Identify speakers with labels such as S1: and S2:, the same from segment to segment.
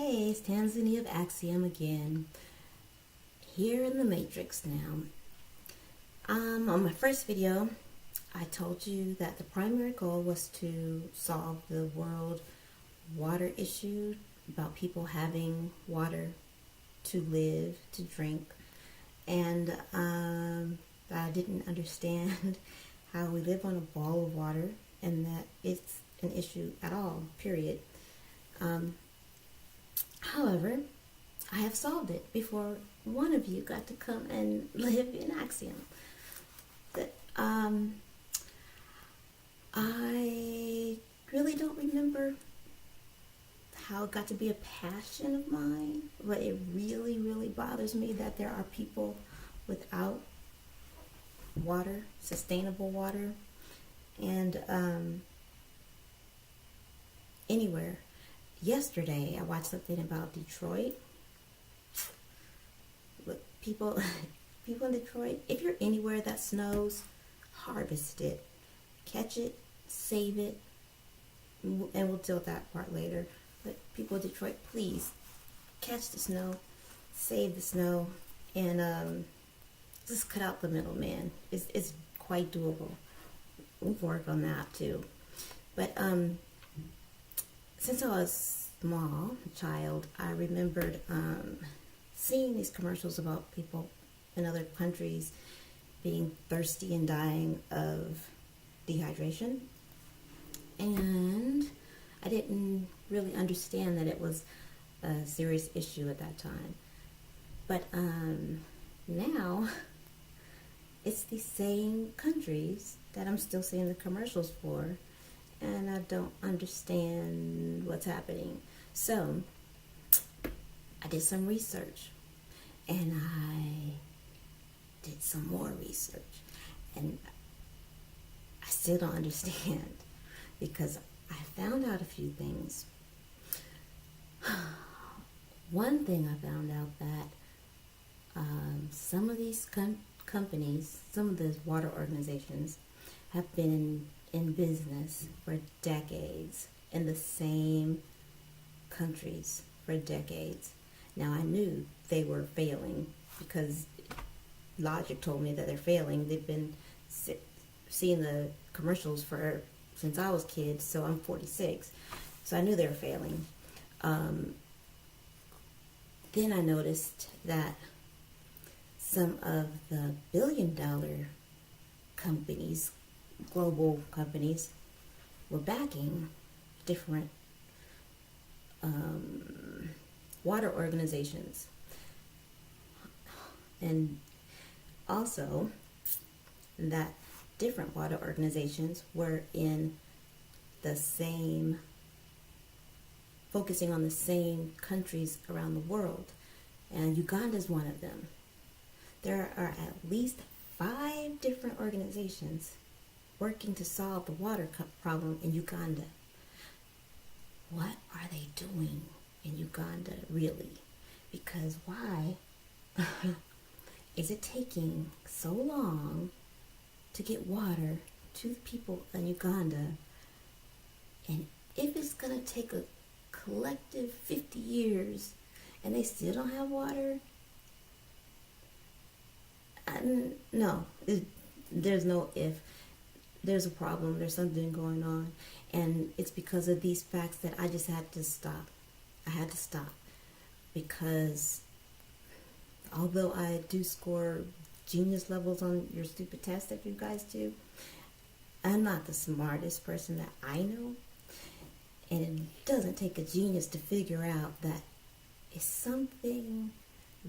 S1: Hey, it's Tanzania of AXIOM again. Here in the Matrix now. On my first video, I told you that the primary goal was to solve the world water issue about people having water to live, to drink, and I didn't understand how we live on a ball of water and that it's an issue at all, period. However, I have solved it before one of you got to come and live in AXIOM. That I really don't remember how it got to be a passion of mine, but it really, really bothers me that there are people without water, sustainable water, and anywhere. Yesterday, I watched something about Detroit. Look, people in Detroit, if you're anywhere that snows, harvest it. Catch it, save it, and we'll deal with that part later. But people in Detroit, please, catch the snow, save the snow, and just cut out the middleman. It's quite doable. We'll work on that too. But since I was small, a child, I remembered seeing these commercials about people in other countries being thirsty and dying of dehydration. And I didn't really understand that it was a serious issue at that time. But now, it's the same countries that I'm still seeing the commercials for, and I don't understand what's happening. So I did some research, and I did some more research, and I still don't understand because I found out a few things. One thing I found out that some of these companies, some of the water organizations have been in business for decades in the same countries for decades. Now, I knew they were failing because logic told me that they're failing. They've been seeing the commercials since I was a kid, so I'm 46, so I knew they were failing. Then I noticed that some of the billion-dollar companies, global companies, were backing different water organizations. And also that different water organizations were in the same, focusing on the same countries around the world. And Uganda is one of them. There are at least 5 different organizations working to solve the water problem in Uganda. What are they doing in Uganda, really? Because why is it taking so long to get water to the people in Uganda? And if it's going to take a collective 50 years and they still don't have water, no, there's no if. There's a problem. There's something going on. And it's because of these facts that I just had to stop. I had to stop. Because although I do score genius levels on your stupid tests that you guys do, I'm not the smartest person that I know. And it doesn't take a genius to figure out that it's something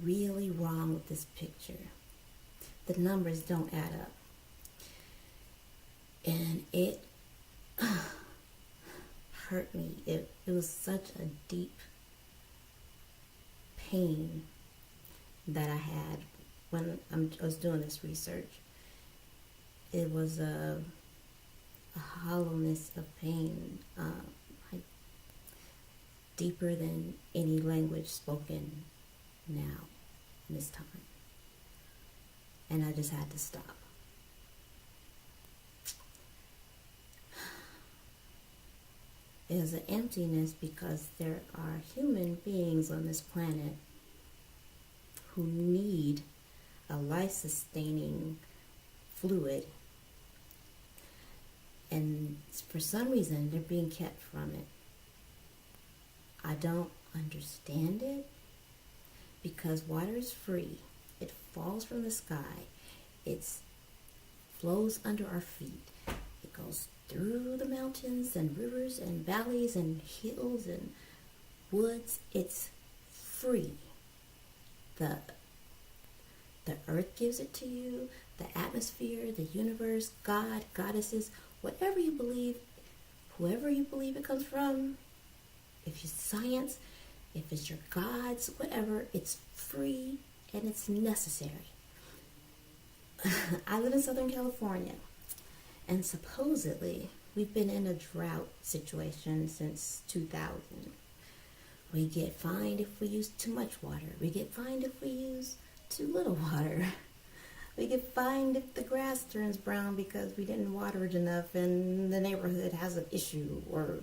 S1: really wrong with this picture. The numbers don't add up. And it hurt me. It was such a deep pain that I had when I was doing this research. It was a hollowness of pain, like deeper than any language spoken now, in this time. And I just had to stop. is an emptiness because there are human beings on this planet who need a life-sustaining fluid, and for some reason they're being kept from it. I don't understand it, because water is free. It falls from the sky. It flows under our feet. It goes through the mountains and rivers and valleys and hills and woods. It's free. The earth gives it to you, the atmosphere, the universe, God, goddesses, whatever you believe, whoever you believe it comes from, if it's science, if it's your gods, whatever, it's free and it's necessary. I live in Southern California, and supposedly we've been in a drought situation since 2000. We get fined if we use too much water. We get fined if we use too little water. We get fined if the grass turns brown because we didn't water it enough and the neighborhood has an issue or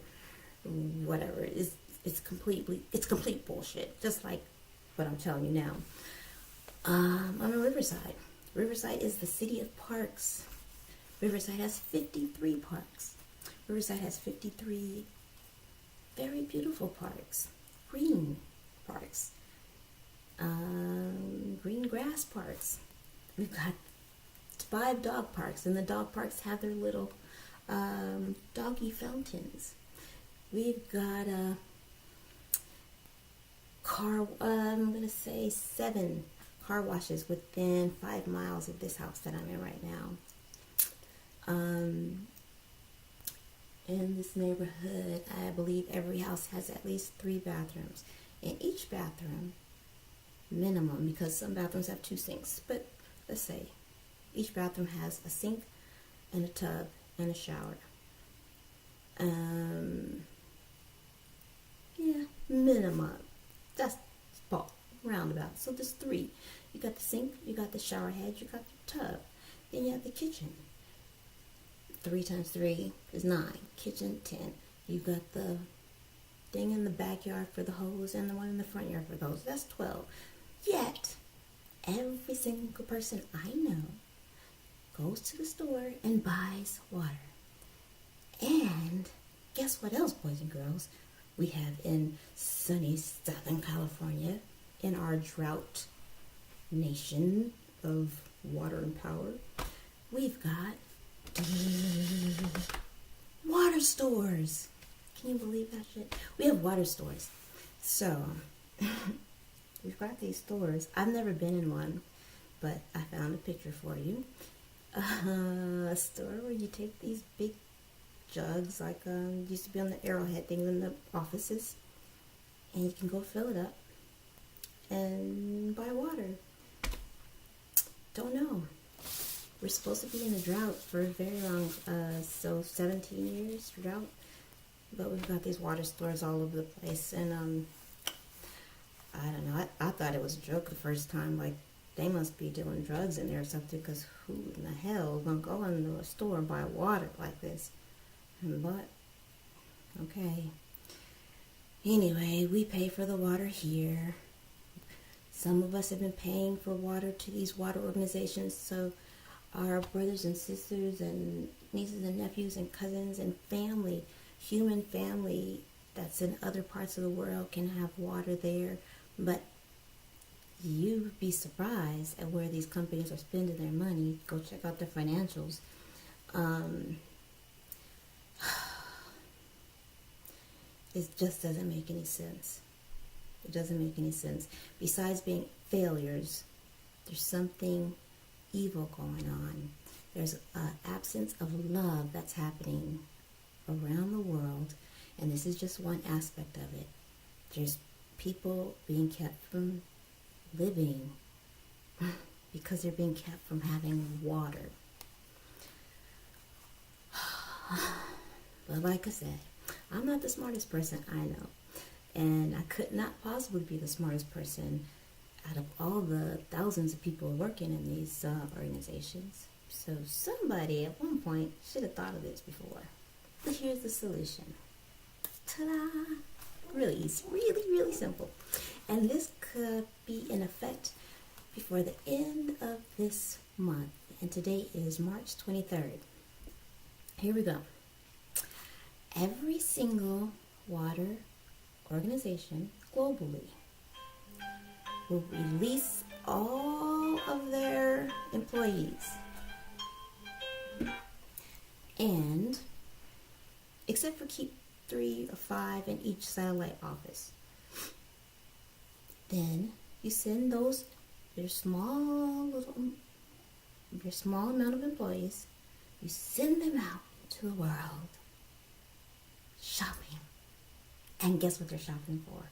S1: whatever. It's complete bullshit, just like what I'm telling you now. I'm in Riverside. Riverside is the city of parks. Riverside has 53 parks. Riverside has 53 very beautiful parks. Green parks. Green grass parks. We've got 5 dog parks, and the dog parks have their little doggy fountains. We've got a I'm going to say 7 car washes within 5 miles of this house that I'm in right now. In this neighborhood, I believe every house has at least 3 bathrooms. In each bathroom, minimum, because some bathrooms have 2 sinks, but let's say each bathroom has a sink and a tub and a shower. Minimum. That's about roundabout. So there's 3. You got the sink, you got the shower head, you got the tub. Then you have the kitchen. 3 times 3 is 9. Kitchen, 10. You got the thing in the backyard for the hose and the one in the front yard for the hose. That's 12. Yet, every single person I know goes to the store and buys water. And guess what else, boys and girls? We have in sunny Southern California, in our drought nation of water and power, we've got water stores. Can you believe that shit? We have water stores. So, we've got these stores. I've never been in one, but I found a picture for you. A store where you take these big jugs, like used to be on the Arrowhead things in the offices, and you can go fill it up and buy water. Don't know. We're supposed to be in a drought for very long, so 17 years drought, but we've got these water stores all over the place, and I don't know, I thought it was a joke the first time, like they must be doing drugs in there or something, because who in the hell is going to go into a store and buy water like this? But, okay. Anyway, we pay for the water here. Some of us have been paying for water to these water organizations, so our brothers and sisters and nieces and nephews and cousins and family, human family that's in other parts of the world can have water there. But you'd be surprised at where these companies are spending their money. Go check out their financials. It just doesn't make any sense. It doesn't make any sense. Besides being failures, there's something evil going on. There's an absence of love that's happening around the world, and this is just one aspect of it. There's people being kept from living because they're being kept from having water. But like I said, I'm not the smartest person I know, and I could not possibly be the smartest person out of all the thousands of people working in these organizations. So somebody at one point should have thought of this before. But here's the solution. Ta-da! Really easy, really, really simple. And this could be in effect before the end of this month. And today is March 23rd. Here we go. Every single water organization globally will release all of their employees, and except for keep 3 or 5 in each satellite office. Then you send your small amount of employees, you send them out to the world shopping. And guess what they're shopping for?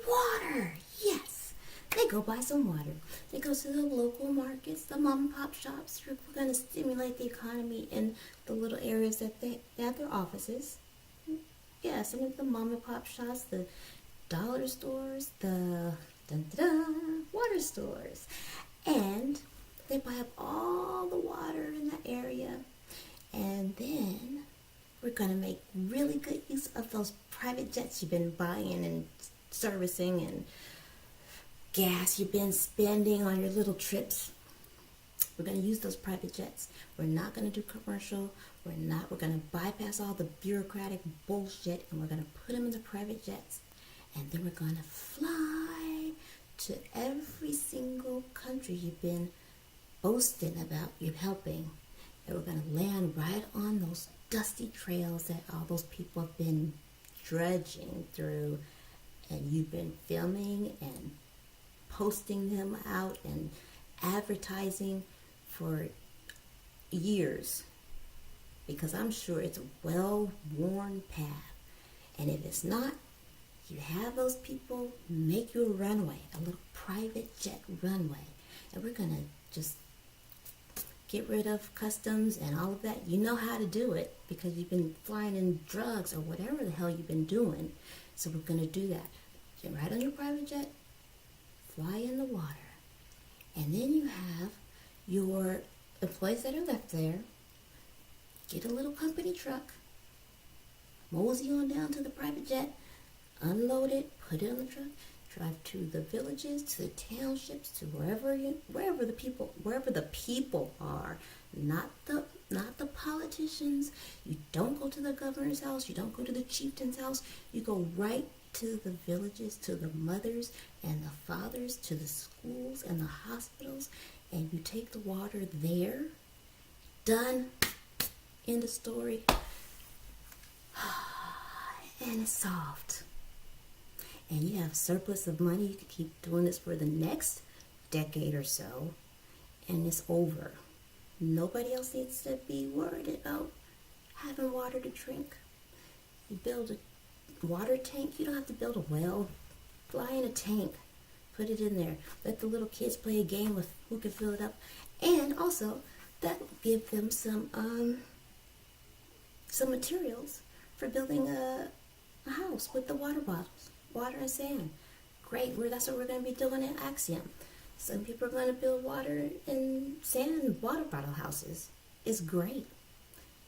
S1: Water! Yes! They go buy some water. They go to the local markets, the mom and pop shops. We're going to stimulate the economy in the little areas that they have their offices. Yeah, some of the mom and pop shops, the dollar stores, the water stores. And they buy up all the water in that area. And then we're going to make really good use of those private jets you've been buying and servicing, and gas you've been spending on your little trips. We're going to use those private jets. We're not going to do commercial. We're going to bypass all the bureaucratic bullshit, and we're going to put them in the private jets. And then we're going to fly to every single country you've been boasting about you're helping. And we're going to land right on those dusty trails that all those people have been dredging through, and you've been filming and posting them out and advertising for years, because I'm sure it's a well-worn path. And if it's not, you have those people make you a runway, a little private jet runway, and we're going to just get rid of customs and all of that. You know how to do it because you've been flying in drugs or whatever the hell you've been doing. So we're going to do that. Get right on your private jet, fly in the water, and then you have your employees that are left there. Get a little company truck, mosey on down to the private jet, unload it, put it on the truck, drive to the villages, to the townships, to wherever the people are, not the politicians. You don't go to the governor's house, you don't go to the chieftain's house, you go right to the villages, to the mothers and the fathers, to the schools and the hospitals, and you take the water there. Done. End of story. And it's solved. And you have surplus of money. You can keep doing this for the next decade or so, and it's over. Nobody else needs to be worried about having water to drink. You build a water tank. You don't have to build a well. Fly in a tank. Put it in there. Let the little kids play a game with who can fill it up. And also, that will give them some materials for building a house with the water bottles. Water and sand. Great. That's what we're going to be doing at AXIOM. Some people are going to build water and sand water bottle houses. It's great.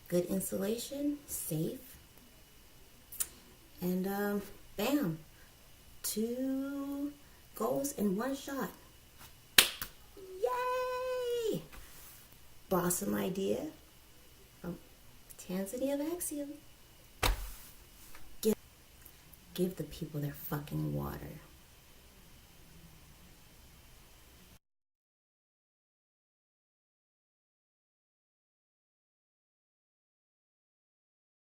S1: Good insulation, safe. And bam. 2 goals in 1 shot. Yay! Awesome idea from Tanzania of AXIOM. Give the people their fucking water.